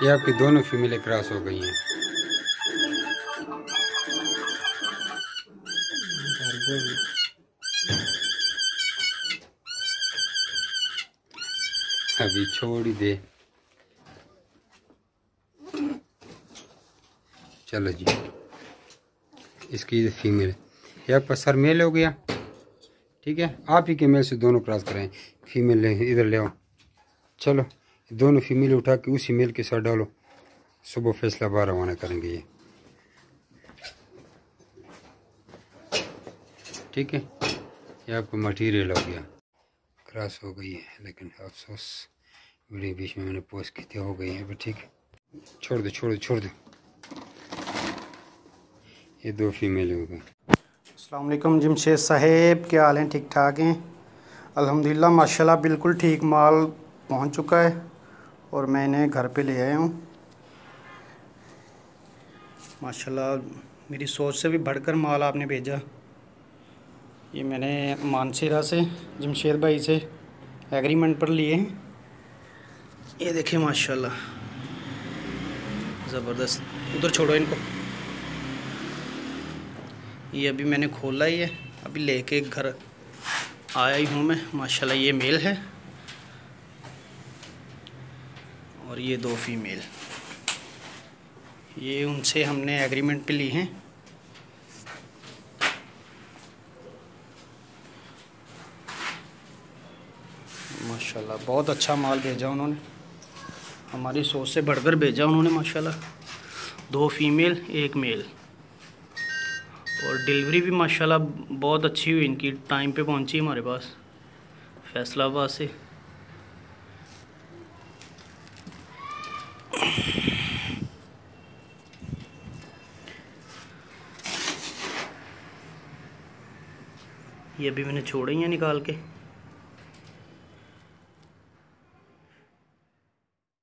ये आपकी दोनों फीमेलें क्रॉस हो गई हैं। अभी छोड़ ही दे। चलो जी, इसकी फीमेल ये आपका सर मेल हो गया। ठीक है, आप ही के मेल से दोनों क्रॉस कराएं। फीमेल इधर ले आओ। चलो दोनों फीमेल उठा के उसी मेल के साथ डालो। सुबह फैसलाबाद रवाना करेंगे ये। ठीक है, ये आपका मटीरियल हो गया, क्रॉस हो गई है। लेकिन अफसोस वीडियो बीच में मैंने पोस्ट की थी, हो गई है। ठीक है, छोड़ दो छोड़ दो छोड़ दो। ये दो फीमेल हो गई। अस्सलाम वालेकुम जमशेद साहेब, क्या हाल हैं? ठीक ठाक हैं अल्हम्दुलिल्लाह माशाल्लाह। बिल्कुल ठीक माल पहुंच चुका है और मैं इन्हें घर पे ले आया हूं। माशाल्लाह मेरी सोच से भी बढ़कर माल आपने भेजा। ये मैंने मानसेरा से जमशेद भाई से एग्रीमेंट पर लिए हैं। ये देखिए माशाल्लाह ज़बरदस्त। उधर छोड़ो इनको। ये अभी मैंने खोला ही है, अभी लेके घर आया ही हूँ मैं। माशाल्लाह ये मेल है और ये दो फीमेल। ये उनसे हमने एग्रीमेंट पे ली हैं। माशाल्लाह बहुत अच्छा माल भेजा उन्होंने, हमारी सोच से बढ़कर भेजा उन्होंने माशाल्लाह। दो फीमेल एक मेल और डिलीवरी भी माशाल्लाह बहुत अच्छी हुई इनकी। टाइम पे पहुंची हमारे पास फैसलाबाद से। ये अभी मैंने छोड़े ही हैं निकाल के।